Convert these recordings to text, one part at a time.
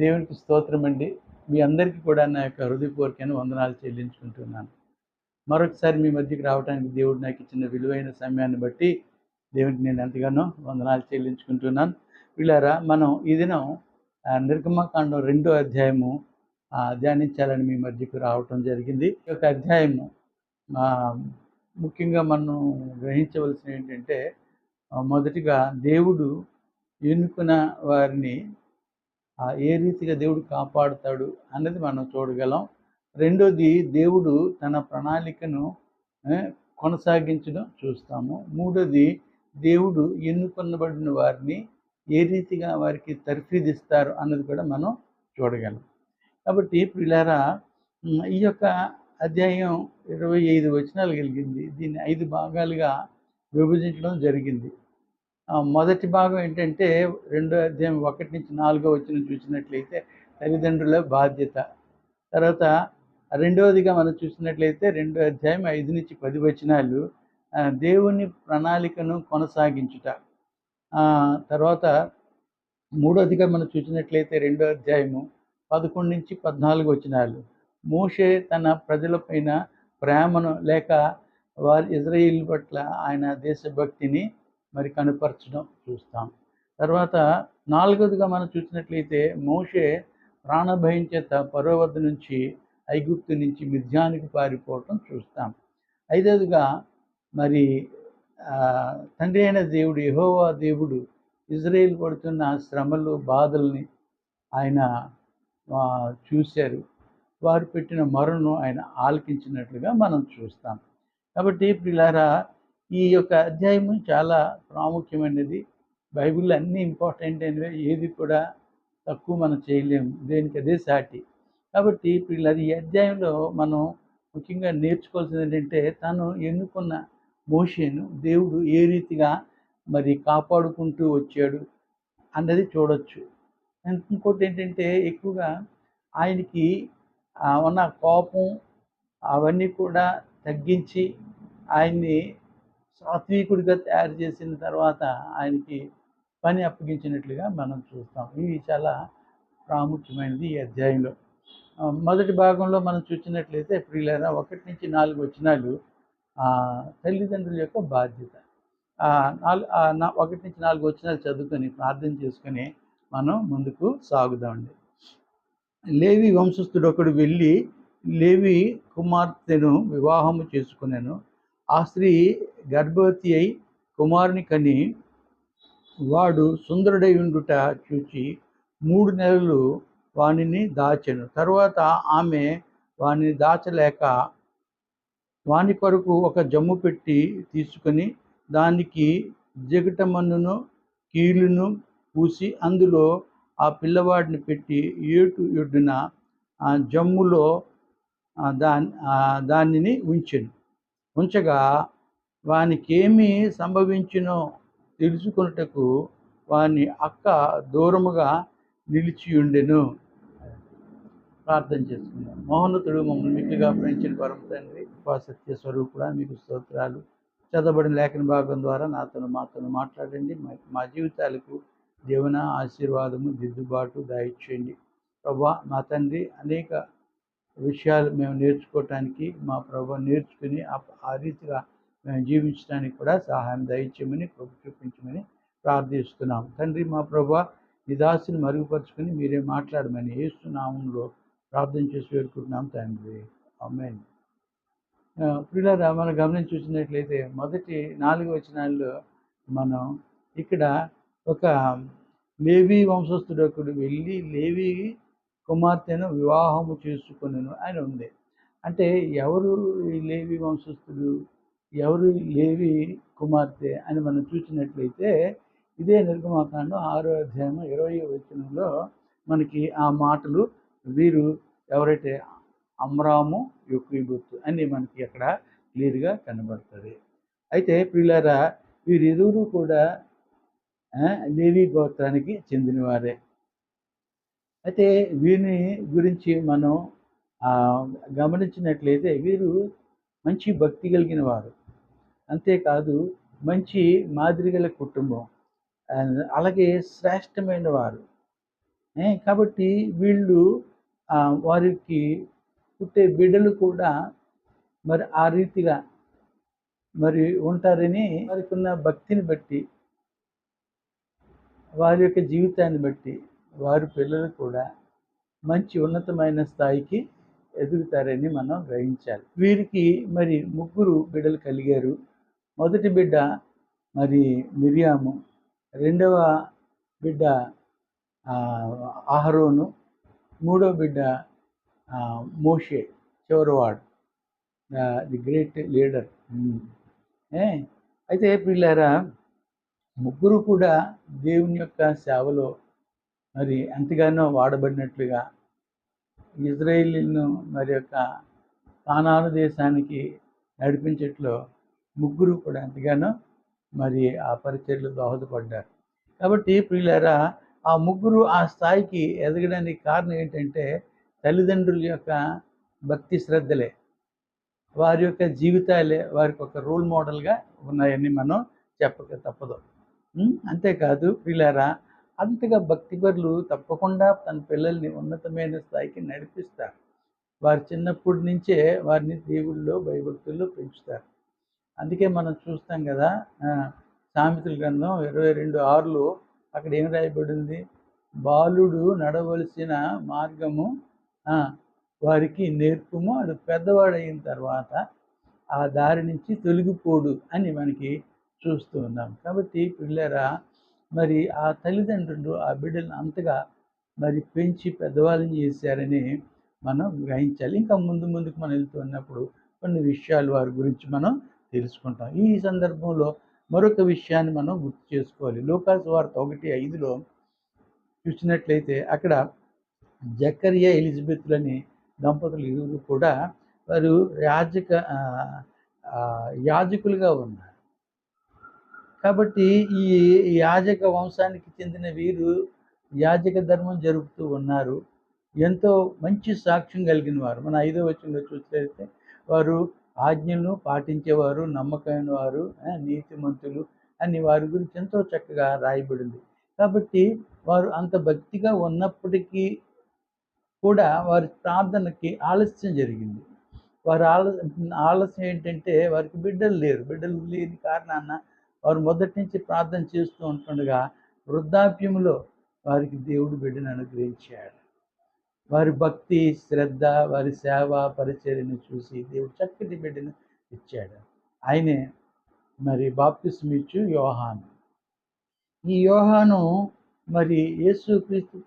దేవునికి స్తోత్రమండి. మీ అందరికీ కూడా నా యొక్క హృదయపూర్వకమైన వందనాలు చెల్లించుకుంటున్నాను. మరొకసారి మీ మధ్యకి రావడానికి దేవుడు నాకిచ్చిన విలువైన సమయాన్ని బట్టి దేవునికి నేను ఎంతగానో వందనాలు చెల్లించుకుంటున్నాను. ప్రియులారా, మనం ఈ దినం నిర్గమకాండం 2వ అధ్యాయము ధ్యానించాలని మీ మధ్యకు రావటం జరిగింది. ఈ యొక్క అధ్యాయము ముఖ్యంగా మనం గ్రహించవలసినవి ఏంటంటే, మొదటిగా దేవుడు ఎన్నుకున్న వారిని ఏ రీతిగా దేవుడు కాపాడుతాడు అన్నది మనం చూడగలం. రెండోది, దేవుడు తన ప్రణాళికను కొనసాగించడం చూస్తాము. మూడోది, దేవుడు ఎన్నుకొనబడిన వారిని ఏ రీతిగా వారికి తర్ఫీదిస్తారు అన్నది కూడా మనం చూడగలం. కాబట్టి ప్రియులారా, ఈ యొక్క అధ్యాయం 25 వచనాలు కలిగింది. దీన్ని 5 భాగాలుగా విభజించడం జరిగింది. మొదటి భాగం ఏంటంటే, 2వ అధ్యాయం 1-4 వచనం చూసినట్లయితే తల్లిదండ్రుల బాధ్యత. తర్వాత రెండవదిగా మనం చూసినట్లయితే 2వ అధ్యాయం 5-10 వచనాలు దేవుని ప్రణాళికను కొనసాగించుట. తర్వాత మూడవదిగా మనం చూసినట్లయితే 2వ అధ్యాయము 11-14 వచనాలు మోషే తన ప్రజల పైన ప్రేమను లేక వారి ఇజ్రాయేలు పట్ల ఆయన దేశభక్తిని మరి కనపరచడం చూస్తాం. తర్వాత నాలుగవదిగా మనం చూసినట్లయితే మోషే ప్రాణభయం చేత ఫరో వద్ద నుంచి ఐగుప్తు నుంచి మిద్యానికి పారిపోవటం చూస్తాం. ఐదవదిగా మరి తండ్రి అయిన దేవుడు యెహోవా దేవుడు ఇజ్రాయేలు పడుతున్న శ్రమలు బాధల్ని ఆయన చూశారు. వారు పెట్టిన మొరను ఆయన ఆలకించినట్లుగా మనం చూస్తాం. కాబట్టి ప్రియులారా, ఈ యొక్క అధ్యాయము చాలా ప్రాముఖ్యమైనది. బైబిల్లో అన్నీ ఇంపార్టెంట్ అయినవే, ఏది కూడా తక్కువ మనం చేయలేము, దేనికి అదే సాటి. కాబట్టి ప్రియులారా, ఈ అధ్యాయంలో మనం ముఖ్యంగా నేర్చుకోవాల్సింది ఏంటంటే, తను ఎన్నుకున్న మోషేను దేవుడు ఏ రీతిగా మరి కాపాడుకుంటూ వచ్చాడు అన్నది చూడొచ్చు. ఇంకోటి ఏంటంటే, ఎక్కువగా ఆయనకి ఉన్న కోపం అవన్నీ కూడా తగ్గించి ఆయన్ని సాత్వికుడిగా తయారు చేసిన తర్వాత ఆయనకి పని అప్పగించినట్లుగా మనం చూస్తాం. ఇది చాలా ప్రాముఖ్యమైనది ఈ అధ్యాయంలో. మొదటి భాగంలో మనం చూసినట్లయితే ప్రియులారా, 1-4 వచనాలు తల్లిదండ్రుల యొక్క బాధ్యత. 1-4 వచనాలు చదువుకొని ప్రార్థన చేసుకొని మనం ముందుకు సాగుదామండి. లేవి వంశస్థుడు ఒకడు వెళ్ళి లేవి కుమార్తెను వివాహము చేసుకున్నాను. ఆ స్త్రీ గర్భవతి అయి కుమారుని కని వాడు సుందరుడై ఉండుట చూచి 3 నెలలు వానిని దాచెను. తరువాత ఆమె వానిని దాచలేక వాని కొరకు ఒక జమ్ము పెట్టి తీసుకొని దానికి జిగటమన్నును కీలును పూసి అందులో ఆ పిల్లవాడిని పెట్టి ఏటు ఒడ్డున జమ్ములో దానిని ఉంచగా వానికేమి సంభవించినో తెలుసుకొనుటకు వాని అక్క దూరముగా నిలిచి ఉండెను. ప్రార్థన చేసుకుందాం. మహోన్నతుడు, మమ్మల్ని మిక్కిలిగా ప్రేమించిన పరమ తండ్రి, సత్య స్వరూపుడా, మీకు స్తోత్రాలు. చదవబడిన లేఖన భాగం ద్వారా మాతో మాట్లాడండి. మా జీవితాలకు దేవుని ఆశీర్వాదము, దిద్దుబాటు దయచేయండి. ప్రభువా, మా తండ్రి, అనేక విషయాలు మేము నేర్చుకోవటానికి, మా ప్రభు నేర్చుకుని ఆ రీతిగా మేము జీవించడానికి కూడా సహాయం దయచేయమని, ప్రభు చూపించమని ప్రార్థిస్తున్నాం. తండ్రి, మా ప్రభు నీ దాసుని మరుగుపరుచుకొని మీరే మాట్లాడమని యేసు నామములో ప్రార్థన చేసి వేడుకుంటున్నాం తండ్రి. ఆమేన్. ప్రియులారా, మనం గమనించి చూసినట్లయితే మొదటి 4 వచనాల్లో మనం ఇక్కడ ఒక లేవి వంశస్థుడు ఒకడు వెళ్ళి లేవి కుమార్తెను వివాహము చేసుకొనెను అని ఉంది. అంటే ఎవరు ఈ లేవి వంశస్థుడు, ఎవరు లేవి కుమార్తె అని మనం చూసినట్లయితే ఇదే నిర్గమకాండం 6వ అధ్యాయం 20వ వచనంలో మనకి ఆ మాటలు, వీరు ఎవరైతే అమ్రాము, యొక్వీబు అని మనకి అక్కడ క్లియర్గా కనబడుతుంది. అయితే ప్రియులారా, వీరిరువురు కూడా లేవి గోత్రానికి చెందినవారే. అయితే వీరిని గురించి మనం గమనించినట్లయితే వీరు మంచి భక్తి కలిగిన వారు, అంతేకాదు మంచి మాదిరిగల కుటుంబం, అలాగే శ్రేష్టమైన వారు. కాబట్టి వీళ్ళు వారికి పుట్టే బిడ్డలు కూడా మరి ఆ రీతిగా మరి ఉంటారని వారికి ఉన్న భక్తిని బట్టి, వారి యొక్క జీవితాన్ని బట్టి వారి పిల్లలు కూడా మంచి ఉన్నతమైన స్థాయికి ఎదుగుతారని మనం గ్రహించాలి. వీరికి మరి ముగ్గురు బిడ్డలు కలిగారు. మొదటి బిడ్డ మరి మిరియాము, రెండవ బిడ్డ అహరోను, మూడో బిడ్డ మోషే, చివరివాడు ది గ్రేట్ లీడర్. అయితే పిల్లారా, ముగ్గురు కూడా దేవుని యొక్క సేవలో మరి ఎంతగానో వాడబడినట్లుగా ఇజ్రాయేలీను మరి యొక్క కానాను దేశానికి నడిపించట్లో ముగ్గురు కూడా ఎంతగానో మరి ఆ పరిచర్యలు దోహదపడ్డారు. కాబట్టి ప్రియులారా, ఆ ముగ్గురు ఆ స్థాయికి ఎదగడానికి కారణం ఏంటంటే తల్లిదండ్రుల యొక్క భక్తి శ్రద్ధలే, వారి యొక్క జీవితాలే వారికి ఒక రోల్ మోడల్గా ఉన్నాయని మనం చెప్పక తప్పదు. అంతేకాదు ప్రియులారా, అంతగా భక్తిపరులు తప్పకుండా తన పిల్లల్ని ఉన్నతమైన స్థాయికి నడిపిస్తారు. వారు చిన్నప్పటి నుంచే వారిని దేవుళ్ళో భయభక్తుల్లో పెంచుతారు. అందుకే మనం చూస్తాం కదా, సామెతల గ్రంథం 22:6లో అక్కడ ఏం రాయబడింది? బాలుడు నడవలసిన మార్గము వారికి నేర్పుము, అది పెద్దవాడైన తర్వాత ఆ దారి నుంచి తొలగిపోడు అని మనకి చూస్తూ ఉన్నాం. కాబట్టి పిల్లరా, మరి ఆ తల్లిదండ్రులు ఆ బిడ్డలను అంతగా మరి పెంచి పెద్దవాళ్ళని చేశారని మనం గ్రహించాలి. ఇంకా ముందుకు మనం వెళ్తున్నప్పుడు కొన్ని విషయాలు వారి గురించి మనం తెలుసుకుంటాం. ఈ సందర్భంలో మరొక విషయాన్ని మనం గుర్తు చేసుకోవాలి. లూకా సువార్త 1:5లో చూసినట్లయితే అక్కడ జకరియా ఎలిజబెత్లని దంపతులు ఇరువురు కూడా వారు యాజకులుగా ఉన్నారు. కాబట్టి ఈ యాజక వంశానికి చెందిన వీరు యాజక ధర్మం జరుపుతూ ఉన్నారు. ఎంతో మంచి సాక్ష్యం కలిగిన వారు. మన 5వ వచనంలో చూసినట్లయితే వారు ఆజ్ఞలను పాటించేవారు, నమ్మకమైన వారు, నీతిమంతులు అని వారి గురించి ఎంతో చక్కగా రాయబడింది. కాబట్టి వారు అంత భక్తిగా ఉన్నప్పటికీ కూడా వారి ప్రార్థనకి ఆలస్యం జరిగింది. వారి ఆలస్యం ఏంటంటే వారికి బిడ్డలు లేరు. బిడ్డలు లేని కారణాన వారు మొదటి నుంచి ప్రార్థన చేస్తూ ఉంటుండగా వృద్ధాప్యంలో వారికి దేవుడు బిడ్డను అనుగ్రహించాడు. వారి భక్తి శ్రద్ధ, వారి సేవ పరిచర్యను చూసి దేవుడు చక్కటి బిడ్డను ఇచ్చాడు. ఆయనే మరి బాప్తిస్మం ఇచ్చు యోహాను. ఈ యోహాను మరి యేసుక్రీస్తు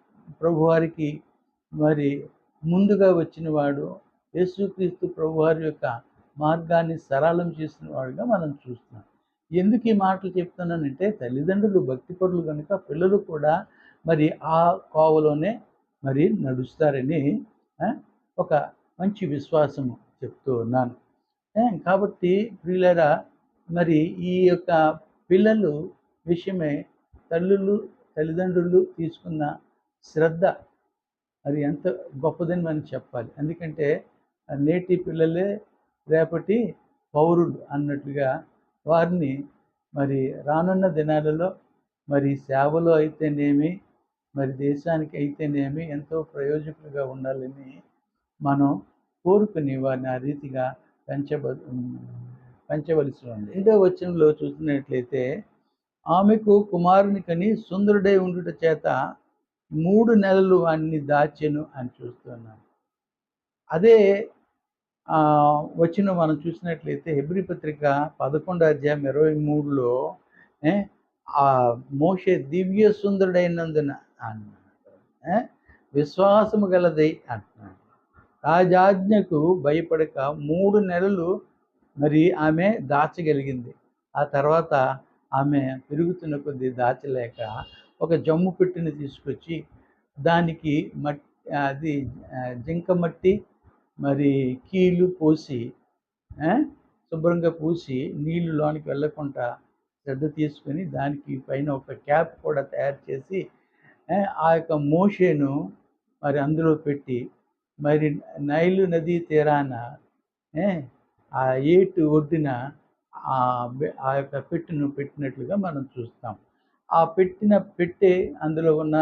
ప్రభువారికి మరి ముందుగా వచ్చిన వాడు, యేసుక్రీస్తు ప్రభువారి యొక్క మార్గాన్ని సరళం చేసిన వాడుగా మనం చూస్తున్నాం. ఎందుకు ఈ మాటలు చెప్తున్నానంటే తల్లిదండ్రులు భక్తిపరులు కనుక పిల్లలు కూడా మరి ఆ కోవలోనే మరి నడుస్తారని ఒక మంచి విశ్వాసము చెప్తూ ఉన్నాను. కాబట్టి ప్రియులారా, మరి ఈ యొక్క పిల్లలు విషయమే తల్లిదండ్రులు తీసుకున్న శ్రద్ధ అది ఎంత గొప్పదని మనం చెప్పాలి. ఎందుకంటే నేటి పిల్లలే రేపటి పౌరులు అన్నట్లుగా వారిని మరి రానున్న దినాలలో మరి సేవలో అయితేనేమి, మరి దేశానికి అయితేనేమి ఎంతో ప్రయోజకులుగా ఉండాలని మనం కోరుకుని వారిని ఆ రీతిగా పెంచవలసి ఉంది. 2వ వచనంలో చూసినట్లయితే ఆమెకు కుమారుని కని సుందరుడై ఉండుట చేత 3 నెలలు వాణ్ణి దాచెను అని చూస్తున్నాను. అదే వచనం మనం చూసినట్లయితే హెబ్రీ పత్రిక 11:23లో మోషే దివ్య సుందరుడైనందున అన్నాడు, విశ్వాసము గలదై అంటున్నాడు. రాజాజ్ఞకు భయపడక 3 నెలలు మరి ఆమె దాచగలిగింది. ఆ తర్వాత ఆమె పెరుగుతున్న కొద్దీ దాచలేక ఒక జమ్ము పెట్టిని తీసుకొచ్చి దానికి అది జింక మట్టి మరి కీలు పోసి శుభ్రంగా పూసి నీళ్లు లోనికి వెళ్ళకుండా శ్రద్ధ తీసుకొని దానికి పైన ఒక క్యాప్ కూడా తయారు చేసి ఆ యొక్క మోషేను మరి అందులో పెట్టి మరి నైలు నదీ తీరాన ఆ ఏటు ఒడ్డున ఆ యొక్క పెట్టెను పెట్టినట్లుగా మనం చూస్తాం. ఆ పెట్టె అందులో ఉన్న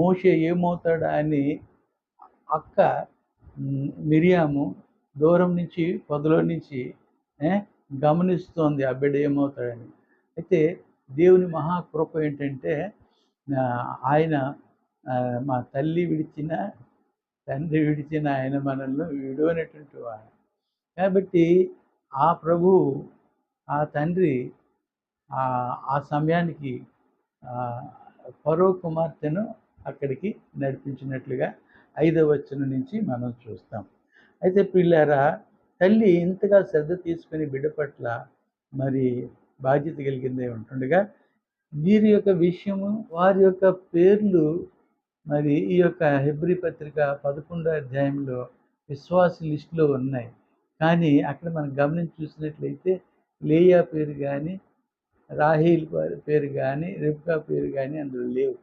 మోషే ఏమవుతాడా అని అక్క మిరియాము దూరం నుంచి పొదలో నుంచి గమనిస్తోంది ఆ బిడ్డ ఏమవుతాడని. అయితే దేవుని మహాకృప ఏంటంటే ఆయన మా తల్లి విడిచిన తండ్రి విడిచిన ఆయన మనల్ని విడువనటువంటి వాడు. కాబట్టి ఆ ప్రభువు ఆ తండ్రి ఆ సమయానికి ఫరో కుమార్తెను అక్కడికి నడిపించినట్లుగా 5వ వచనం నుంచి మనం చూస్తాం. అయితే పిల్లారా, తల్లి ఇంతగా శ్రద్ధ తీసుకుని బిడ్డ పట్ల మరి బాధ్యత కలిగిందే ఉంటుండగా వీరి యొక్క విషయము వారి యొక్క పేర్లు మరి ఈ యొక్క హెబ్రీ పత్రిక 11వ అధ్యాయంలో విశ్వాస లిస్టులో ఉన్నాయి. కానీ అక్కడ మనం గమనించి చూసినట్లయితే లేయా పేరు కానీ, రాహేల్ పేరు కానీ, రెబ్కా పేరు కానీ అందులో లేవు.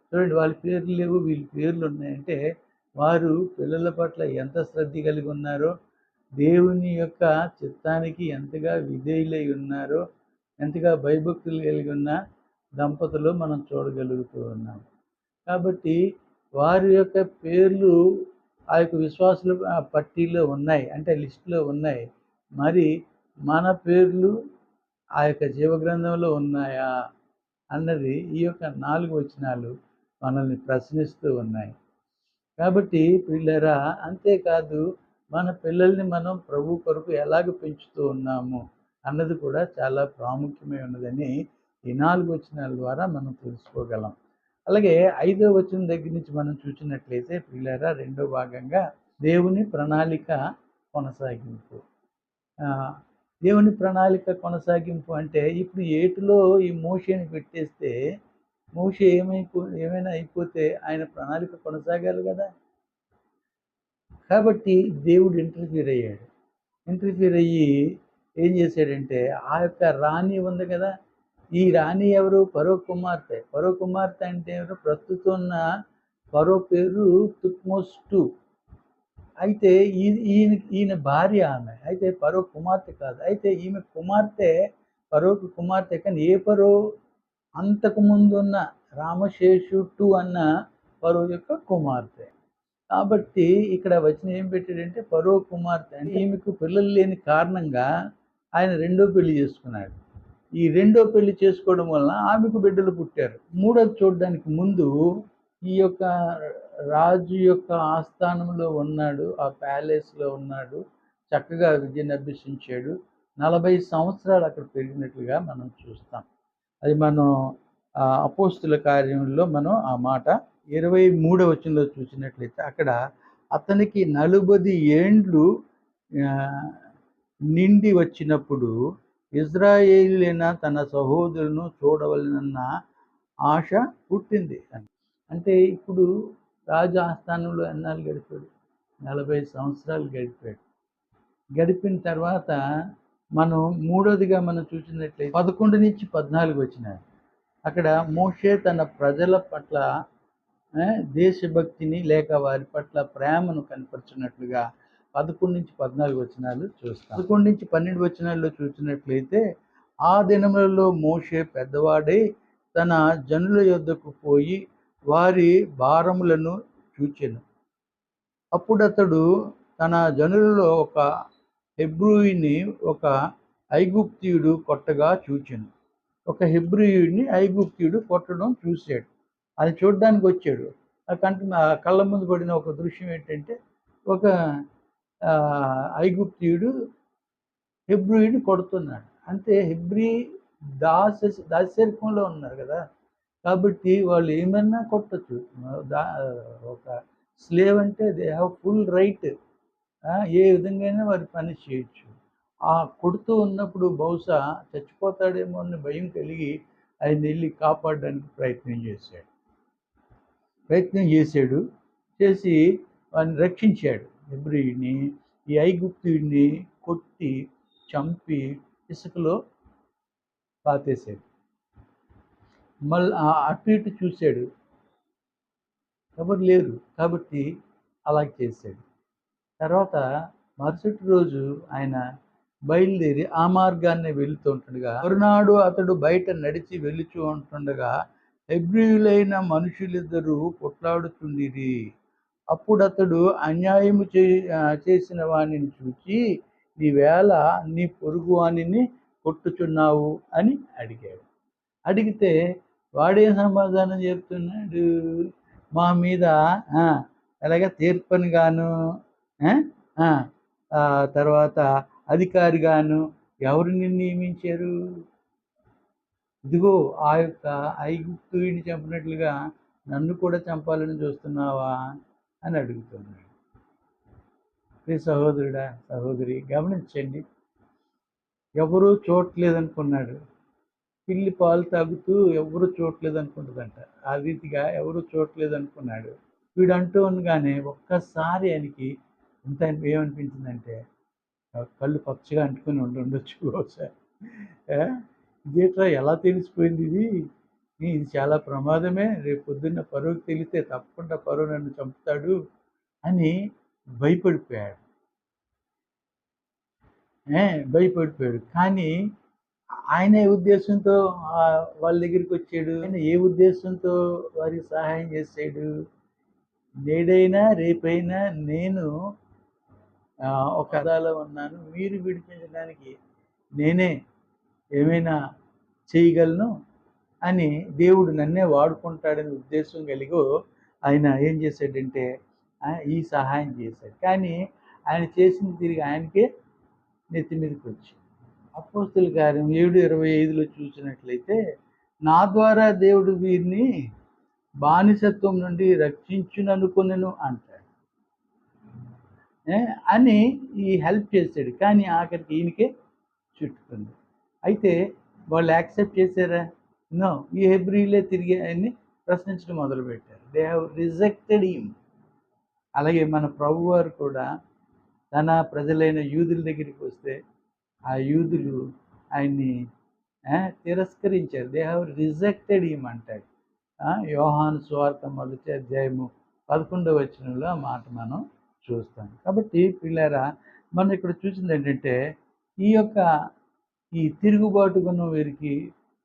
చూడండి, వాళ్ళ పేర్లు లేవు, వీళ్ళ పేర్లు ఉన్నాయంటే వారు పిల్లల పట్ల ఎంత శ్రద్ధ కలిగి ఉన్నారో, దేవుని యొక్క చిత్తానికి ఎంతగా విధేయులై ఉన్నారో, ఎంతగా భయభక్తులు కలిగి ఉన్న దంపతులు మనం చూడగలుగుతూ ఉన్నాం. కాబట్టి వారి యొక్క పేర్లు ఆ యొక్క విశ్వాసుల పట్టీలో ఉన్నాయి, అంటే లిస్టులో ఉన్నాయి. మరి మన పేర్లు ఆ యొక్క జీవగ్రంథంలో ఉన్నాయా అన్నది ఈ యొక్క 4 వచనాలు మనల్ని ప్రశ్నిస్తూ ఉన్నాయి. కాబట్టి పిల్లరా, అంతేకాదు మన పిల్లల్ని మనం ప్రభు కొరకు ఎలాగ పెంచుతూ ఉన్నాము అన్నది కూడా చాలా ప్రాముఖ్యమై ఉన్నదని ఈ 4 వచనాల ద్వారా మనం తెలుసుకోగలం. అలాగే 5వ వచనం దగ్గర నుంచి మనం చూసినట్లయితే పిల్లరా, 2వ భాగంగా దేవుని ప్రణాళిక కొనసాగింపు. దేవుని ప్రణాళిక కొనసాగింపు అంటే ఇప్పుడు ఏటిలో ఈ మోషేని పెట్టేస్తే మోషే ఏమైనా అయిపోతే ఆయన ప్రణాళిక కొనసాగాలి కదా. కాబట్టి దేవుడు ఇంటర్ఫీర్ అయ్యి ఏం చేశాడంటే ఆ యొక్క రాణి ఉంది కదా, ఈ రాణి ఎవరు? ఫరో కుమార్తె అంటే ఎవరు? ప్రస్తుతం ఉన్న ఫరో పేరు తుత్మోస్ II. అయితే ఈయన భార్య ఆమె, అయితే ఫరో కుమార్తె కాదు. అయితే ఈమె కుమార్తె ఫరోకు కుమార్తె, కానీ ఏ ఫరో? అంతకు ముందున్న రామశేషు II అన్న ఫరో యొక్క కుమార్తె. కాబట్టి ఇక్కడ వచ్చిన ఏం పెట్టాడంటే ఫరో కుమార్తె అంటే ఈమెకు పిల్లలు లేని కారణంగా ఆయన 2వ పెళ్లి చేసుకున్నాడు. ఈ 2వ పెళ్లి చేసుకోవడం వలన ఆమెకు బిడ్డలు పుట్టారు. 3వది చూడడానికి ముందు ఈ యొక్క రాజు యొక్క ఆస్థానంలో ఉన్నాడు, ఆ ప్యాలెస్లో ఉన్నాడు, చక్కగా విద్యను అభ్యసించాడు. 40 సంవత్సరాలు అక్కడ పెరిగినట్లుగా మనం చూస్తాం. అది మనం అపోస్తుల కార్యంలో మనం ఆ మాట 23వ వచనంలో చూసినట్లయితే అక్కడ అతనికి 40 ఏండ్లు నిండి వచ్చినప్పుడు ఇజ్రాయేలీన తన సహోదరులను చూడవలనన్న ఆశ పుట్టింది. అంటే ఇప్పుడు రాజు ఆస్థానంలో ఎన్నాళ్ళు గడిపాడు? 40 సంవత్సరాలు గడిపాడు. గడిపిన తర్వాత మనం 3వదిగా మనం చూసినట్లయితే 11 నుంచి 14 వచ్చినాయి. అక్కడ మోషే తన ప్రజల పట్ల దేశభక్తిని లేక వారి పట్ల ప్రేమను కనపరిచినట్లుగా 11 నుంచి 14 వచనాలు చూస్తాం. 11 నుంచి 12 వచనాల్లో చూసినట్లయితే ఆ దినములలో మోషే పెద్దవాడై తన జనుల యొద్దకు పోయి వారి భారములను చూచెను. అప్పుడు అతడు తన జనులలో ఒక హెబ్రూయుని ఒక ఐగుప్తీయుడు కొట్టగా చూచెను. ఒక హెబ్రూయుడిని ఐగుప్తీయుడు కొట్టడం చూశాడు. అది చూడడానికి వచ్చాడు. కళ్ళ ముందు పడిన ఒక దృశ్యం ఏంటంటే ఒక ఐగుప్తీయుడు హెబ్రూయుడిని కొడుతున్నాడు. అంటే హెబ్రీ దాస్యరికంలో ఉన్నారు కదా, కాబట్టి వాళ్ళు ఏమన్నా కొట్టచ్చు. ఒక స్లేవ్ అంటే దే హ్యావ్ ఫుల్ రైట్, ఏ విధంగా వారి పని చేయొచ్చు. ఆ కొడుతూ ఉన్నప్పుడు బహుశా చచ్చిపోతాడేమో అని భయం కలిగి ఆయన వెళ్ళి కాపాడడానికి ప్రయత్నం చేసి వాడిని రక్షించాడు. హెబ్రీయుడిని, ఈ ఐగుప్తుడిని కొట్టి చంపి ఇసుకలో పాతేశాడు. మళ్ళీ అటు ఇటు చూశాడు, ఎవరు లేరు కాబట్టి అలా చేశాడు. తర్వాత మరుసటి రోజు ఆయన బయలుదేరి ఆ మార్గాన్ని వెళుతూ ఉంటుండగా మరునాడు అతడు బయట నడిచి వెళుతూ ఉంటుండగా హెబ్రీయులైన మనుషులిద్దరూ కొట్లాడుచుండిరి. అప్పుడతడు అన్యాయము చేసిన వానిని చూచి, నీవేళ నీ పొరుగు వానిని కొట్టుచున్నావు అని అడిగాడు. అడిగితే వాడేం సమాధానం చెప్తున్నాడు? మా మీద ఎలాగ తీర్పని గాను తర్వాత అధికారి గాను ఎవరిని నియమించారు? ఇదిగో ఆ యొక్క ఐగుప్తుని చంపినట్లుగా నన్ను కూడా చంపాలని చూస్తున్నావా అని అడుగుతున్నాడు. ప్రియ సహోదరుడా, సహోదరి, గమనించండి. ఎవరూ చూడలేదనుకున్నాడు. పిల్లి పాలు తాగుతూ ఎవరు చూడలేదు అనుకుంటుందంట. ఆ రీతిగా ఎవరు చూడలేదు అనుకున్నాడు. వీడు అంటూ ఉండగానే ఒక్కసారి ఆయనకి ఇంత ఏమనిపించిందంటే, కళ్ళు పచ్చగా అంటుకొని ఉండొచ్చు బహుశా. ఇదేట్రా ఎలా తెలిసిపోయింది ఇది చాలా ప్రమాదమే, రేపు పొద్దున్న పరువుకి తెలిస్తే తప్పకుండా పరువు నన్ను చంపుతాడు అని భయపడిపోయాడు. కానీ ఆయన ఏ ఉద్దేశంతో వాళ్ళ దగ్గరికి వచ్చాడు? ఆయన ఏ ఉద్దేశంతో వారికి సహాయం చేశాడు? నేడైనా రేపైనా నేను ఒక అదాలో ఉన్నాను, మీరు విడిపించడానికి నేనే ఏమైనా చేయగలను అని దేవుడు నన్నే వాడుకుంటాడనే ఉద్దేశం కలిగో ఆయన ఏం చేశాడంటే ఈ సహాయం చేశాడు. కానీ ఆయన చేసింది తిరిగి ఆయనకే నెత్తి మీదకి వచ్చింది. అపోస్తలుల కార్యం 7:25 చూసినట్లయితే, నా ద్వారా దేవుడు వీరిని బానిసత్వం నుండి రక్షించుననుకొనెను అంటాడు అని ఈ హెల్ప్ చేశాడు. కానీ ఆఖరికి ఈయనకే చుట్టుకుంది. అయితే వాళ్ళు యాక్సెప్ట్ చేశారా? నో. ఈ హెబ్రీలే తిరిగి ఆయన్ని ప్రశ్నించడం మొదలుపెట్టారు. They have rejected him. అలాగే మన ప్రభు వారు కూడా తన ప్రజలైన యూదుల దగ్గరికి వస్తే ఆ యూదులు ఆయన్ని తిరస్కరించారు. దే హ్యావ్ రిజెక్టెడ్ హిమ్ అంటాడు. యోహాను సువార్త 1:11 వచనంలో ఆ మాట మనం చూస్తాం. కాబట్టి పిల్లారా, మనం ఇక్కడ చూసింది ఏంటంటే, ఈ తిరుగుబాటు గుణం వీరికి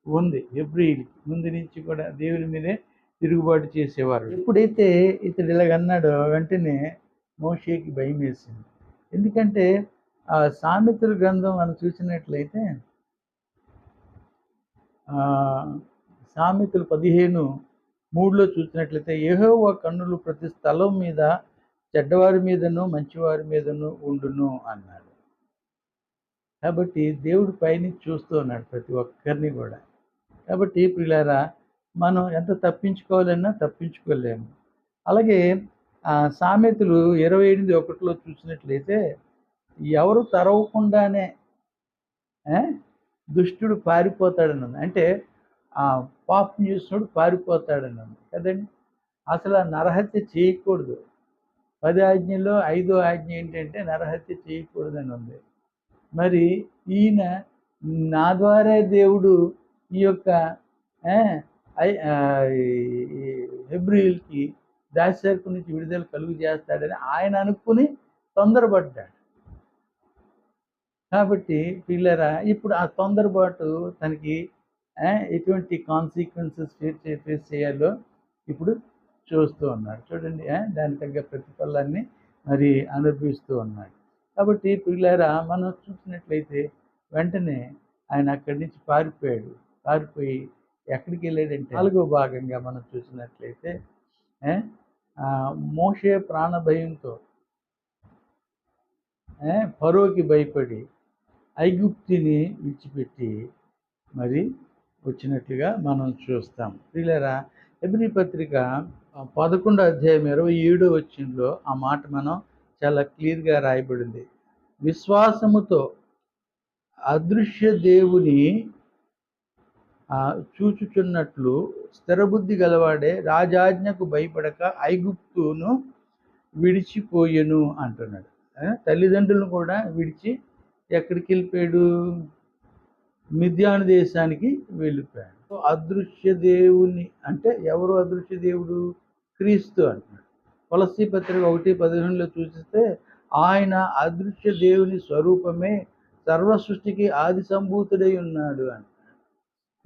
ఉంది. హెబ్రీయులకి ముందు నుంచి కూడా దేవుని మీదే తిరుగుబాటు చేసేవారు. ఎప్పుడైతే ఇతడు ఇలాగన్నాడో వెంటనే మోషేకి భయం వేసింది. ఎందుకంటే ఆ సామెతల గ్రంథం మనం చూసినట్లయితే సామెతలు 15:3 చూసినట్లయితే, యెహోవా కన్నులు ప్రతి స్థలం మీద చెడ్డవారి మీదను మంచివారి మీదను ఉండును అన్నాడు. కాబట్టి దేవుడు పైనుంచి చూస్తూ ఉన్నాడు ప్రతి ఒక్కరిని కూడా. కాబట్టి ప్రియులారా, మనం ఎంత తప్పించుకోవాలన్నా తప్పించుకోలేము. అలాగే సామెతలు 28:1 చూసినట్లయితే, ఎవరు తరవకుండానే దుష్టుడు పారిపోతాడని, అంటే పాపం చేసినోడు పారిపోతాడని కదండి. అసలు నరహత్య చేయకూడదు. 10 ఆజ్ఞల్లో 5వ ఆజ్ఞ ఏంటంటే నరహత్య చేయకూడదని ఉంది. మరి ఈయన నా ద్వారా దేవుడు ఈ యొక్క హెబ్రీయులకి దాస్యత్వం నుంచి విడుదల కలుగు చేస్తాడని ఆయన అనుకుని తొందరపడ్డాడు. కాబట్టి పిల్లరా, ఇప్పుడు ఆ తొందరపాటు తనకి ఎటువంటి కాన్సిక్వెన్సెస్ ఫేస్ చేయాలో ఇప్పుడు చూస్తూ ఉన్నాడు. చూడండి, దాని తగ్గ ప్రతిఫలాన్ని మరి అనుభవిస్తూ ఉన్నాడు. కాబట్టి పిల్లరా, మనం చూసినట్లయితే వెంటనే ఆయన అక్కడి నుంచి పారిపోయి ఎక్కడికి వెళ్ళాడంటే 4వ భాగంగా మనం చూసినట్లయితే మోషే ప్రాణభయంతో ఫరోకి భయపడి ఐగుప్తిని విడిచిపెట్టి మరి వచ్చినట్లుగా మనం చూస్తాం. ప్రియులారా, హెబ్రీ పత్రిక 11:27 ఆ మాట మనం చాలా క్లియర్గా రాయబడింది. విశ్వాసముతో అదృశ్య దేవుని చూచుచున్నట్లు స్థిరబుద్ధి గలవాడే రాజాజ్ఞకు భయపడక ఐగుప్తును విడిచిపోయెను అంటున్నాడు. తల్లిదండ్రులను కూడా విడిచి ఎక్కడికి వెళ్ళిపోయాడు? మిద్యాను దేశానికి వెళ్ళిపోయాడు. అదృశ్య దేవుని అంటే ఎవరు? అదృశ్య దేవుడు క్రీస్తు అంటున్నాడు. కొలస్సీ పత్రిక 1:15 చూస్తే, ఆయన అదృశ్య దేవుని స్వరూపమే, సర్వ సృష్టికి ఆది సంభూతుడై ఉన్నాడు అంటున్నాడు.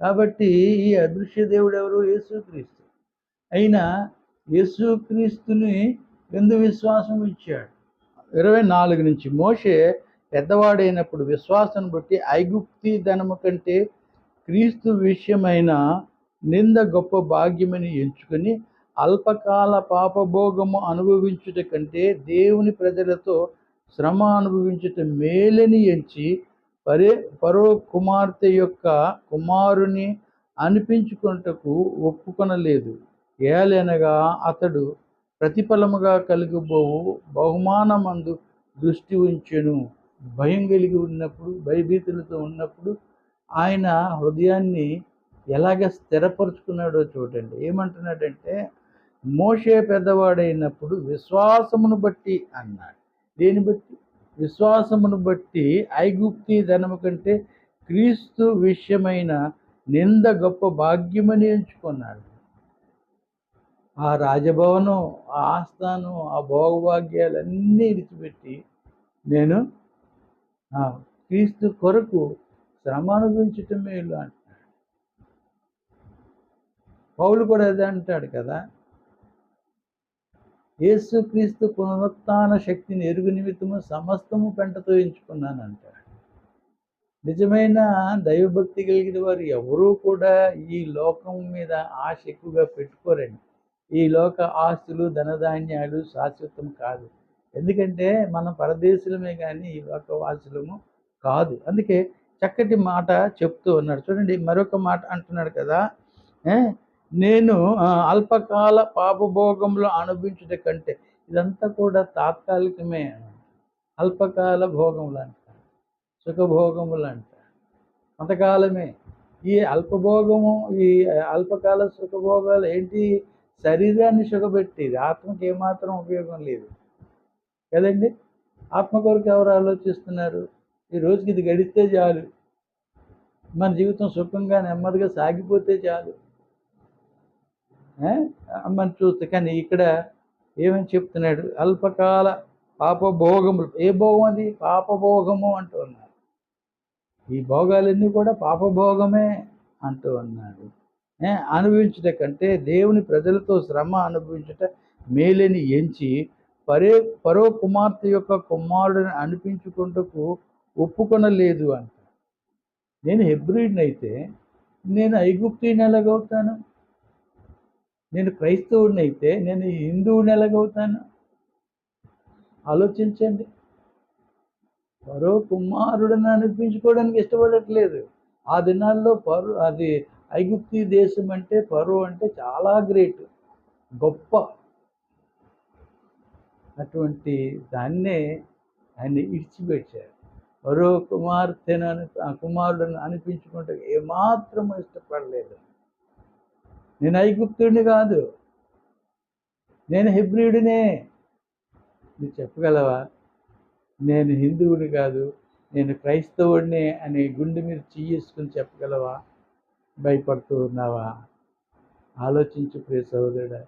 కాబట్టి ఈ అదృశ్య దేవుడు ఎవరు? యేసుక్రీస్తు. అయినా యేసుక్రీస్తుని ఎందు విశ్వాసం ఇచ్చాడు. 24 నుంచి మోషే పెద్దవాడైనప్పుడు విశ్వాసం బట్టి ఐగుప్తి ధనము కంటే క్రీస్తు విషయమైన నింద గొప్ప భాగ్యమని ఎంచుకొని అల్పకాల పాపభోగము అనుభవించుట కంటే దేవుని ప్రజలతో శ్రమ అనుభవించుట మేలని ఎంచి పరో కుమార్తె యొక్క కుమారుని అనిపించుకొనుటకు ఒప్పుకొనలేదు. ఏలనగా అతడు ప్రతిఫలముగా కలుగబోవు బహుమానమందు దృష్టి ఉంచెను. భయం కలిగి ఉన్నప్పుడు, భయభీతులతో ఉన్నప్పుడు ఆయన హృదయాన్ని ఎలాగ స్థిరపరుచుకున్నాడో చూడండి. ఏమంటున్నాడంటే, మోషే పెద్దవాడైనప్పుడు విశ్వాసమును బట్టి అన్నాడు. దేని బట్టి? విశ్వాసమును బట్టి ఐగుప్తి ధనము కంటే క్రీస్తు విషయమైన నింద గొప్ప భాగ్యమని ఎంచుకున్నాడు. ఆ రాజభవనం, ఆ ఆస్థానం, ఆ భోగభాగ్యాలన్నీ విడిచిపెట్టి నేను క్రీస్తు కొరకు శ్రమ అనుభవించటం మేలు అంటున్నాడు. పౌలు కూడా అదే అంటాడు కదా, యేసుక్రీస్తు పునరుత్థాన శక్తిని ఎరుగు నిమిత్తము సమస్తము పెంటతో ఎంచుకున్నాను అంటాడు. నిజమైన దైవభక్తి కలిగిన వారు ఎవరూ కూడా ఈ లోకం మీద ఆశ ఎక్కువగా పెట్టుకోరండి. ఈ లోక ఆస్తులు, ధనధాన్యాలు శాశ్వతం కాదు. ఎందుకంటే మనం పరదేశులమే కానీ ఈ లోకవాసులము కాదు. అందుకే చక్కటి మాట చెప్తూ ఉన్నాడు. చూడండి, మరొక మాట అంటున్నాడు కదా, నేను అల్పకాల పాపభోగంలో అనుభవించుట కంటే, ఇదంతా కూడా తాత్కాలికమే. అల్పకాల భోగములు అంటారు, సుఖభోగములు అంటారు, కొంతకాలమే. ఈ అల్పభోగము, ఈ అల్పకాల సుఖభోగాలు ఏంటి? శరీరాన్ని సుఖపెట్టేది, ఆత్మకి ఏమాత్రం ఉపయోగం లేదు కదండి. ఆత్మ కొరకు ఎవరు ఆలోచిస్తున్నారు? ఈ రోజుకి ఇది గడిస్తే చాలు, మన జీవితం సుఖంగా నెమ్మదిగా సాగిపోతే చాలు మనం చూస్తే. కానీ ఇక్కడ ఏమని చెప్తున్నాడు? అల్పకాల పాపభోగములు. ఏ భోగం అది? పాపభోగము అంటూ ఉన్నారు. ఈ భోగాలన్నీ కూడా పాపభోగమే అంటూ ఉన్నాడు. అనుభవించుట కంటే దేవుని ప్రజలతో శ్రమ అనుభవించుట మేలని ఎంచి పరో కుమార్తె యొక్క కుమారుడిని అనిపించుకుంటూ ఒప్పుకొనలేదు అంట. నేను హెబ్రీయుడిని అయితే నేను ఐగుప్తీయుని ఎలాగవుతాను? నేను క్రైస్తవుడిని అయితే నేను హిందువుని ఎలాగవుతాను? ఆలోచించండి. పరో కుమారుడిని అనిపించుకోవడానికి ఇష్టపడట్లేదు. ఆ దినాల్లో అది ఐగుప్తీ దేశం అంటే, పరో అంటే చాలా గ్రేట్, గొప్ప. అటువంటి దాన్నే ఆయన ఇడిచిపెట్టారు. పరో కుమారుడిని అనిపించుకుంటే ఏమాత్రం ఇష్టపడలేదు. నేను ఐగుప్తుడిని కాదు, నేను హెబ్రీయుడినే. నువ్వు చెప్పగలవా? నేను హిందువుని కాదు, నేను క్రైస్తవుడినే అని గుండె మీద చేసుకుని చెప్పగలవా? భయపడుతూ ఉన్నావా? ఆలోచించు ప్రియ సహోదరుడా.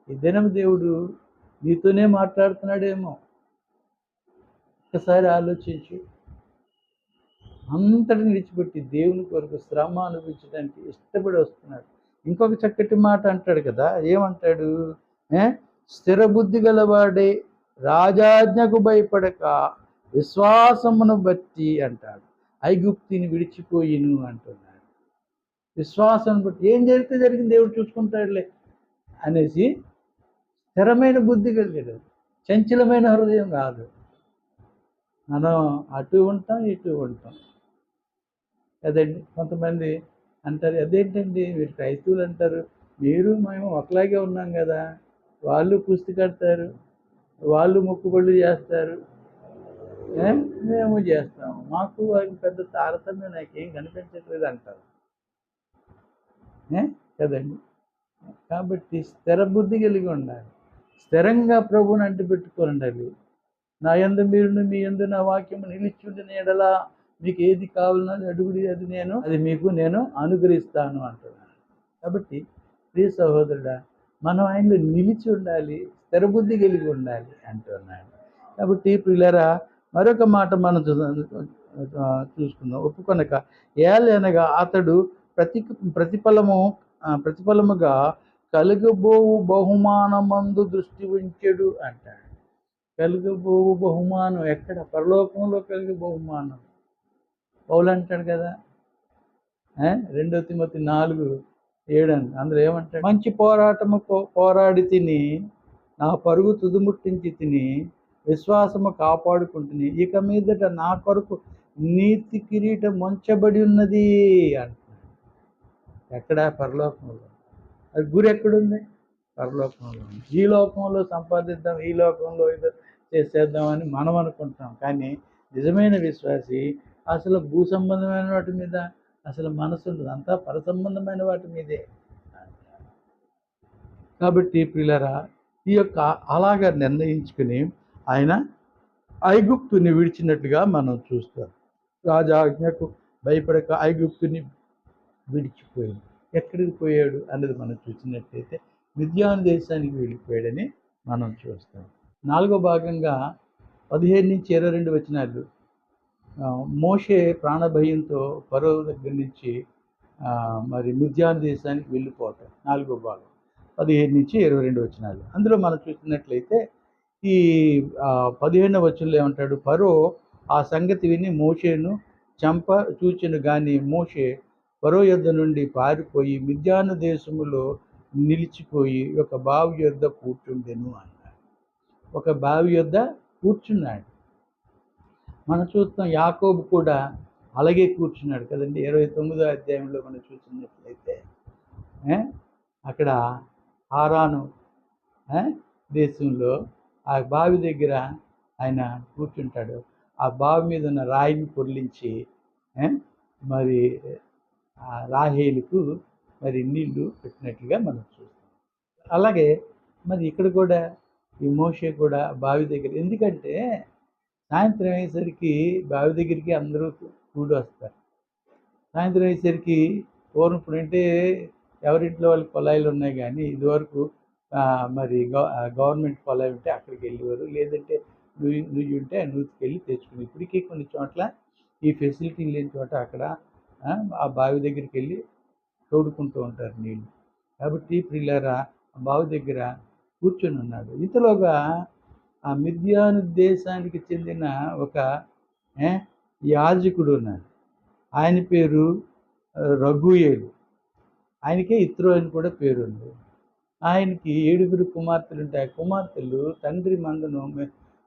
ఈ దినం దేవుడు నీతోనే మాట్లాడుతున్నాడేమో. ఒకసారి ఆలోచించు. అంతటిని విడిచిపెట్టి దేవుని కొరకు శ్రమ అనుభవించడానికి ఇష్టపడి వస్తున్నాడు. ఇంకొక చక్కటి మాట అంటాడు కదా, ఏమంటాడు? స్థిర బుద్ధి గలవాడే రాజాజ్ఞకు భయపడక విశ్వాసమును బట్టి అంటాడు ఐగుప్తిని విడిచిపోయిను అంటున్నాడు. విశ్వాసం బట్టి ఏం జరిగితే జరిగింది, దేవుడు చూసుకుంటాడులే అనేసి స్థిరమైన బుద్ధి కలిగాడు, చంచలమైన హృదయం కాదు. మనం అటు ఉంటాం, ఇటు ఉంటాం కదండి. కొంతమంది అంటారు, అదేంటండి మీరు క్రైస్తవులు అంటారు, మీరు మేము ఒకలాగే ఉన్నాం కదా. వాళ్ళు పుస్తు కడతారు, వాళ్ళు మొక్కుబళ్ళు చేస్తారు, మేము చేస్తాము, మాకు వారికి పెద్ద తారతమ్యం నాకేం కనిపించట్లేదు అంటారు కదండి. కాబట్టి స్థిర బుద్ధి కలిగి ఉండాలి, స్థిరంగా ప్రభువుని అంటి పెట్టుకొని ఉండాలి. నా యందు మీరును, మీ యందు నా వాక్యము నిలిచుండిన ఎడల మీకు ఏది కావాలన్నా అడుగుడి, అది మీకు నేను అనుగ్రహిస్తాను అంటున్నాను. కాబట్టి ప్రియ సహోదరుడా, మనం ఆయనలో నిలిచి ఉండాలి, స్థిర బుద్ధి కలిగి ఉండాలి అంటున్నాడు. కాబట్టి ప్రియులారా, మరొక మాట మనం చూసుకుందాం. ఒప్పుకొనక ఏలనగా అతడు ప్రతి ప్రతిఫలముగా కలుగబోవు బహుమానమందు దృష్టి ఉంచెడు అంటాడు. కలుగబోవు బహుమానం ఎక్కడ? పరలోకంలో కలిగే బహుమానం. పౌలు అంటాడు కదా, 2 తిమోతి 4:7 అందులో ఏమంటాడు? మంచి పోరాటము పోరాడి తిని, నా పరుగు తుదిముట్టించి తిని, విశ్వాసము కాపాడుకుంటుని, ఇక మీదట నా కొరకు నీతి కిరీటం ఉంచబడి ఉన్నది అంటున్నాడు. ఎక్కడ? పరలోకంలో. అది గురి ఎక్కడుంది? పరలోకంలో. ఈ లోకంలో సంపాదిద్దాం, ఈ లోకంలో ఏదో చేసేద్దామని మనం అనుకుంటాం. కానీ నిజమైన విశ్వాసి అసలు భూ సంబంధమైన వాటి మీద అసలు మనసు ఉండదు, అంతా పర సంబంధమైన వాటి మీదే. కాబట్టి ప్రియులారా, ఈ యొక్క అలాగా నిర్ణయించుకుని ఆయన ఐగుప్తుని విడిచినట్లుగా మనం చూస్తాం. రాజాజ్ఞకు భయపడక ఐగుప్తుని విడిచిపోయాడు. ఎక్కడికి పోయాడు అన్నది మనం చూసినట్లయితే మిద్యాను దేశానికి వెళ్ళిపోయాడని మనం చూస్తాం. 4వ భాగంగా 15-22 వచనాలు. మోషే ప్రాణభయంతో ఫరో దగ్గర నుంచి మరి మిద్యాను దేశానికి వెళ్ళిపోవటం 4వ భాగం 15-22 వచనాలు. అందులో మనం చూసినట్లయితే ఈ 15వ వచనంలో ఏమంటాడు? ఫరో ఆ సంగతి విని మోషేను చంప చూచెను గాని మోషే ఫరో యొద్ద నుండి పారిపోయి మిద్యాను దేశములో నిలిచిపోయి ఒక బావి యొద్ద కూర్చుండెను అన్నాడు. ఒక బావి యొద్ద కూర్చున్నాడు. మనం చూస్తాం యాకోబు కూడా అలాగే కూర్చున్నాడు కదండి. 29వ అధ్యాయంలో మనం చూసినట్లయితే అక్కడ హారాను దేశంలో ఆ బావి దగ్గర ఆయన కూర్చుంటాడు. ఆ బావి మీద ఉన్న రాయిని పొర్లించి మరి రాహేలుకు మరి నీళ్లు పెట్టినట్లుగా మనం చూస్తాం. అలాగే మరి ఇక్కడ కూడా ఈ మోషే కూడా బావి దగ్గర, ఎందుకంటే సాయంత్రం అయ్యేసరికి బావి దగ్గరికి అందరూ కూడి వస్తారు. సాయంత్రం అయ్యేసరికి పూర్వం ఇప్పుడంటే ఎవరింట్లో వాళ్ళకి పొలాయిలు ఉన్నాయి, కానీ ఇదివరకు మరి గవర్నమెంట్ పొలాయి ఉంటే అక్కడికి వెళ్ళేవారు, లేదంటే నువ్వు ఉంటే నూతికి వెళ్ళి తెచ్చుకుని. ఇప్పటికీ కొన్ని చోట్ల ఈ ఫెసిలిటీ లేని చోట అక్కడ ఆ బావి దగ్గరికి వెళ్ళి తోడుకుంటూ ఉంటారు నీళ్ళు. కాబట్టి ప్రియులారా, ఆ బావి దగ్గర కూర్చొని ఉన్నాడు. ఇంతలోగా ఆ మిద్యాను దేశానికి చెందిన ఒక యాజకుడు ఉన్నాడు. ఆయన పేరు రఘుయేలు. ఆయనకే ఇత్రో అని కూడా పేరుంది. ఆయనకి 7 కుమార్తెలు ఉంటాయి. కుమార్తెలు తండ్రి మందను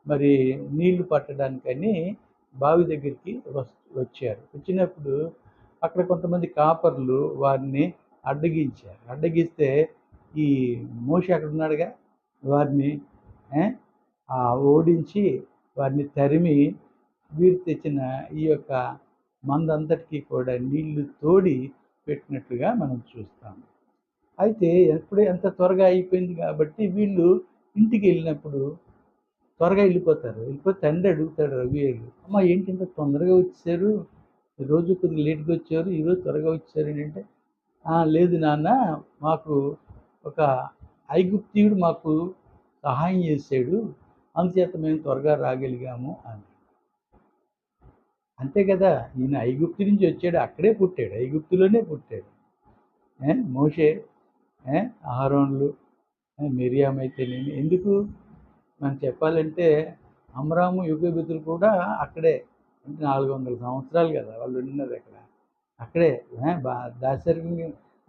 మరి నీళ్లు పట్టడానికని బావి దగ్గరికి వచ్చారు. వచ్చినప్పుడు అక్కడ కొంతమంది కాపర్లు వారిని అడ్డగించారు. అడ్డగిస్తే ఈ మోషే అక్కడ ఉన్నాడుగా, వారిని ఓడించి వారిని తరిమి వీరు తెచ్చిన ఈ యొక్క మందంతటికీ కూడా నీళ్లు తోడి పెట్టినట్లుగా మనం చూస్తాము. అయితే ఎంత త్వరగా అయిపోయింది కాబట్టి వీళ్ళు ఇంటికి వెళ్ళినప్పుడు త్వరగా వెళ్ళిపోతారు. వెళ్ళిపోతే తండ్రి అడుగుతాడు రఘుయేలు, అమ్మ ఏంటి ఇంత తొందరగా వచ్చారు, ఈరోజు కొద్దిగా లేట్గా వచ్చారు, ఈరోజు త్వరగా వచ్చారు ఏంటంటే, లేదు నాన్న, మాకు ఒక ఐగుప్తీయుడు మాకు సహాయం చేశాడు, అందుచేత మేము త్వరగా రాగలిగాము అని. అంతే కదా, ఈయన ఐగుప్తు నుంచి వచ్చాడు, అక్కడే పుట్టాడు, ఐగుప్తులోనే పుట్టాడు. మోషే అహరోనులు మిరియాం అయితేనేమి, ఎందుకు మనం చెప్పాలంటే అమ్రాము యోగేబెతులు కూడా అక్కడే, అంటే 400 సంవత్సరాలు కదా వాళ్ళు ఉన్నది అక్కడ. అక్కడే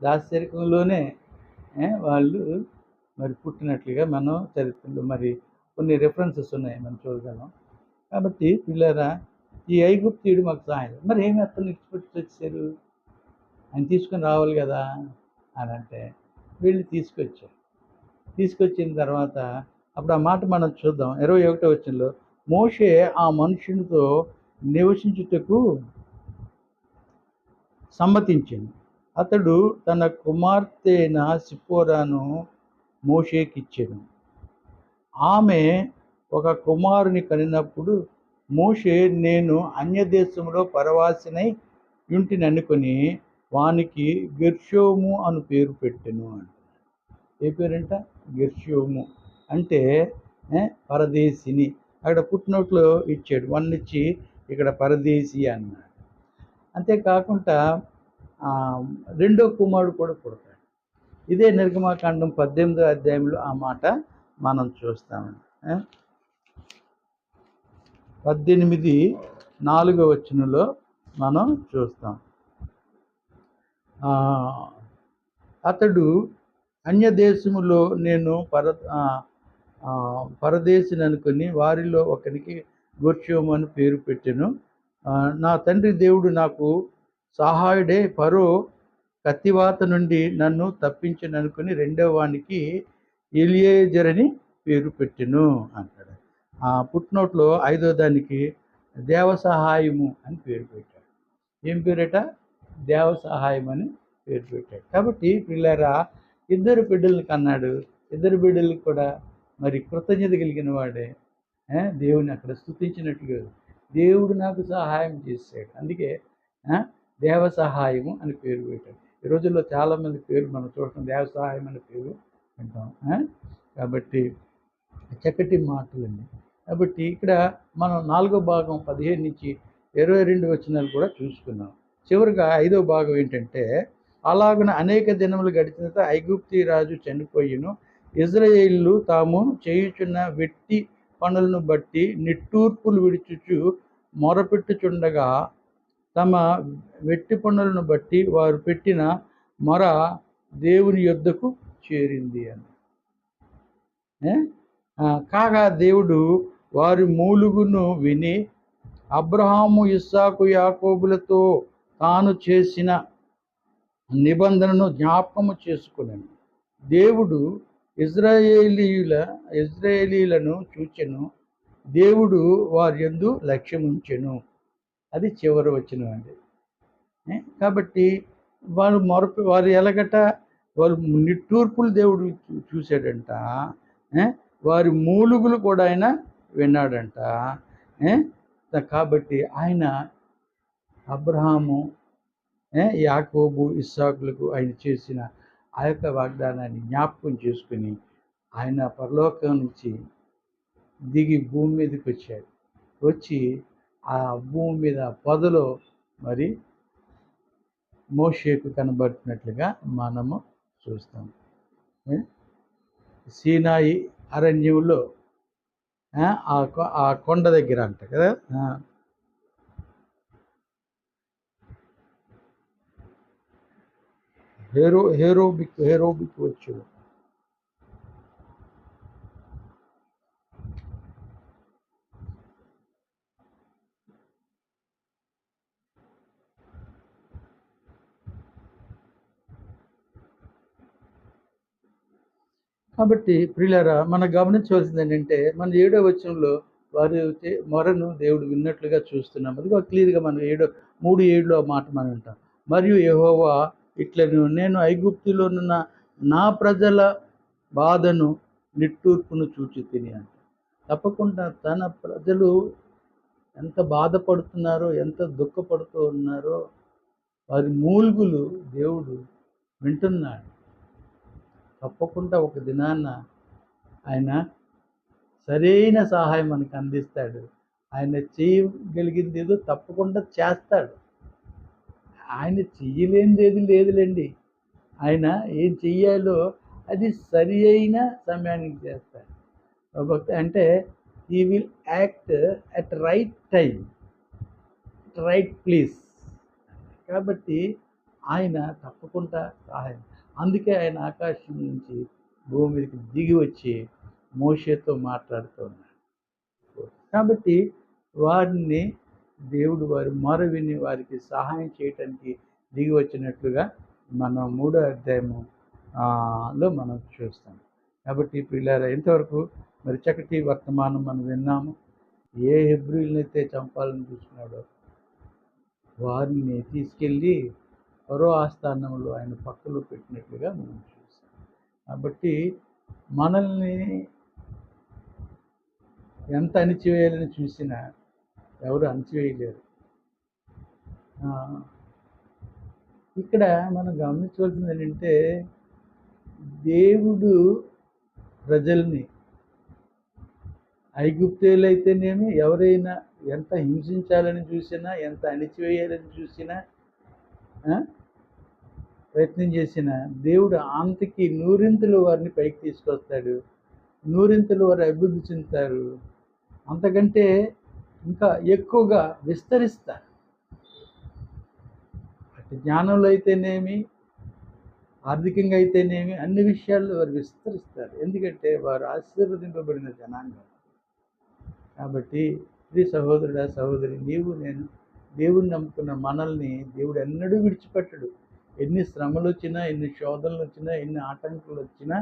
దాసరికంలోనే వాళ్ళు మరి పుట్టినట్లుగా మనం చరిత్రలో మరి కొన్ని రెఫరెన్సెస్ ఉన్నాయి, మనం చూడగలం. కాబట్టి పిల్లరా, ఈ ఐగుప్తీయుడు మాకు సహాయం, మరి ఏమి అతను ఇచ్చిపెట్టి వచ్చారు, ఆయన తీసుకొని రావాలి కదా అని అంటే వీళ్ళు తీసుకొచ్చిన తర్వాత అప్పుడు ఆ మాట మనం చూద్దాం. 21వ వచనంలో మోషే ఆ మనుషునితో నివసించుటకు సమ్మతించింది. అతడు తన కుమార్తె అయిన సిప్పోరాను మోషేకిచ్చెను. ఆమె ఒక కుమారుని కనినప్పుడు మోషే, నేను అన్యదేశంలో పరవాసినై ఇంటిని అనుకొని వానికి గెర్షోము అను పేరు పెట్టెను అంట. ఏ పేరంట? గెర్షోము అంటే పరదేశిని. అక్కడ పుట్టినోట్లో ఇచ్చాడు, వన్ ఇచ్చి ఇక్కడ పరదేశి అన్నాడు. అంతేకాకుండా రెండో కుమారుడు కూడా పుడతాడు. ఇదే నిర్గమాకాండం 18వ అధ్యాయంలో ఆ మాట మనం చూస్తామండి. 18:4 వచనంలో మనం చూస్తాం. అతడు అన్య దేశములో నేను పరదేశిని అనుకుని వారిలో ఒకరికి గొర్షోము అని పేరు పెట్టెను. నా తండ్రి దేవుడు నాకు సహాయుడే ఫరో కత్తివాత నుండి నన్ను తప్పించననుకుని రెండవ వానికి ఎలియేజర్ అని పేరు పెట్టెను అంటాడు. ఆ పుట్నోట్లో 5వ దానికి దేవ సహాయము అని పేరు పెట్టాడు. ఏం పేరట? దేవ సహాయం అని పేరు పెట్టాడు. కాబట్టి పిల్లారా, ఇద్దరు బిడ్డలను కన్నాడు. ఇద్దరు బిడ్డలకు కూడా మరి కృతజ్ఞత కలిగిన వాడే దేవుని అక్కడ స్తుతించినట్టుగా దేవుడు నాకు సహాయం చేశాడు, అందుకే దేవ సహాయము అని పేరు పెట్టాడు. ఈ రోజుల్లో చాలామంది పేరు మనం చూడటం దేవ సహాయం అనే పేరు వింటాం. కాబట్టి చక్కటి మాటలండి. కాబట్టి ఇక్కడ మనం 4వ భాగం 15 నుంచి 22 వచనాలు కూడా చూసుకున్నాం. చివరిగా 5వ భాగం ఏంటంటే, అలాగున అనేక దినములు గడిచిన తర్వాత ఐగుప్తీ రాజు చనిపోయిను. ఇజ్రాయేలీయులు తాము చేయుచున్న వెట్టి పనులను బట్టి నిట్టూర్పులు విడుచుచు మొరపెట్టుచుండగా తమ వెట్టి పనులను బట్టి వారు పెట్టిన మొర దేవుని యొద్దకు చేరింది అని. కాగా దేవుడు వారి మూలుగును విని అబ్రహాము, ఇస్సాకు, యాకోబులతో తాను చేసిన నిబంధనను జ్ఞాపకము చేసుకున్నాను. దేవుడు ఇజ్రాయేలీలను చూచెను. దేవుడు వారి యందు లక్ష్యముంచెను. అది చివరి వచనం అండి. కాబట్టి వారు ఎలాగట, వారు నిట్టూర్పులు దేవుడు చూశాడంట. వారి మూలుగులు కూడా ఆయన విన్నాడంట. కాబట్టి ఆయన అబ్రహాము, యాకోబు, ఇస్సాకులకు ఆయన చేసిన ఆ యొక్క వాగ్దానాన్ని జ్ఞాపకం చేసుకుని ఆయన పరలోకం నుంచి దిగి భూమి మీదకి వచ్చాడు. వచ్చి ఆ భూమి మీద పొదలో మరి మోషేకు కనబడుతున్నట్లుగా మనము చూస్తాం. సీనాయి అరణ్యంలో ఆ కొండ దగ్గర అంట కదా, హేరోబిక్ వచ్చాడు. కాబట్టి ప్రియులారా, మనం గమనించవలసింది ఏంటంటే, మన 7వ వచనంలో వారి మొరను దేవుడు విన్నట్లుగా చూస్తున్నాం. అది క్లియర్గా మనం 3:7లో మాట మనం వింటాం. మరియు యెహోవా ఇట్లను, నేను ఐగుప్తులోనున్న నా ప్రజల బాధను నిట్టూర్పును చూచి తిని అంట. తప్పకుండా తన ప్రజలు ఎంత బాధపడుతున్నారో, ఎంత దుఃఖపడుతూ ఉన్నారో వారి మూల్గులు దేవుడు వింటున్నాడు. తప్పకుండా ఒక దినాన్న ఆయన సరైన సహాయం మనకు అందిస్తాడు. ఆయన చేయగలిగింది ఏదో తప్పకుండా చేస్తాడు. ఆయన చెయ్యలేనిది ఏది లేదులేండి. ఆయన ఏం చెయ్యాలో అది సరి అయిన సమయానికి చేస్తాడు. అంటే he will act at right time, right place. కాబట్టి ఆయన తప్పకుండా సహాయం. అందుకే ఆయన ఆకాశం నుంచి భూమి మీదకి దిగి వచ్చి మోషేతో మాట్లాడుతూ ఉన్నాడు. కాబట్టి వారిని దేవుడు వారి మొర విని వారికి సహాయం చేయటానికి దిగి వచ్చినట్లుగా మనం 3వ అధ్యాయంలో మనం చూస్తాం. కాబట్టి పిల్లల ఇంతవరకు మరి చక్కటి వర్తమానం మనం విన్నాము. ఏ హెబ్రీలనైతే చంపాలని చూస్తున్నాడో వారిని తీసుకెళ్ళి ఫరో ఆస్థానంలో ఆయన పక్కలో పెట్టినట్లుగా మనం చూస్తాం. కాబట్టి మనల్ని ఎంత అణిచివేయాలని చూసినా ఎవరు అణిచివేయలేరు. ఇక్కడ మనం గమనించవలసింది ఏంటంటే, దేవుడు ప్రజల్ని, ఐగుప్తీయులైతేనేమి ఎవరైనా ఎంత హింసించాలని చూసినా, ఎంత అణిచివేయాలని చూసినా ప్రయత్నం చేసిన దేవుడు అంతకి నూరింతలు వారిని పైకి తీసుకొస్తాడు. నూరింతలు వారు అభివృద్ధి చెందుతారు. అంతకంటే ఇంకా ఎక్కువగా విస్తరిస్తారు. అటు జ్ఞానంలో అయితేనేమి, ఆర్థికంగా అయితేనేమి, అన్ని విషయాల్లో వారు విస్తరిస్తారు. ఎందుకంటే వారు ఆశీర్వదింపబడిన జనాంగం. కాబట్టి ప్రియ సహోదరుడా, సహోదరి, నీవు నేను దేవుణ్ణి నమ్ముకున్న మనల్ని దేవుడు ఎన్నడూ విడిచిపెట్టడు. ఎన్ని శ్రమలు వచ్చినా, ఎన్ని శోధనలు వచ్చినా, ఎన్ని ఆటంకాలు వచ్చినా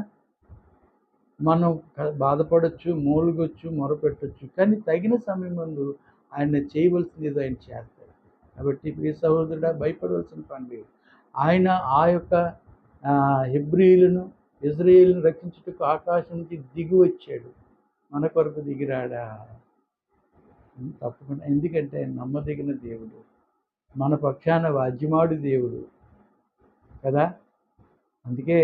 మనం బాధపడొచ్చు, మూలుగొచ్చు, మొరపెట్టొచ్చు. కానీ తగిన సమయం ముందు ఆయన చేయవలసింది ఆయన చేస్తాడు. కాబట్టి ప్రియ సహోదరుడా, భయపడవలసిన పని లేదు. ఆయన ఆ యొక్క హెబ్రీయులను, ఇజ్రాయేలును రక్షించుటకు ఆకాశం నుంచి దిగి వచ్చాడు. మన కొరకు దిగిరాడా? తప్పకుండా. ఎందుకంటే ఆయన నమ్మదగిన దేవుడు, మన పక్షాన వాద్యమాడు దేవుడు కదా. అందుకే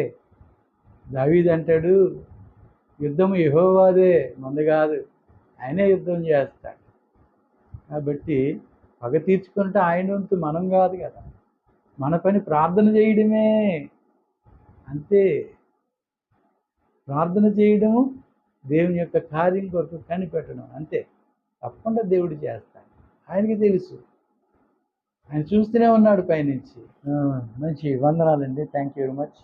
దావీదు అంటాడు, యుద్ధం యెహోవాదే, మంది కాదు, ఆయనే యుద్ధం చేస్తాడు. కాబట్టి పగ తీర్చుకుంటే ఆయన వంతు మనం కాదు కదా. మన పని ప్రార్థన చేయడమే, అంతే. ప్రార్థన చేయడము, దేవుని యొక్క కార్యం కొరకు కనిపెట్టడం, అంతే. తప్పకుండా దేవుడు చేస్తాడు. ఆయనకి తెలుసు, ఆయన చూస్తూనే ఉన్నాడు పైనుంచి. మంచి వందనాలండి. Thank you very much.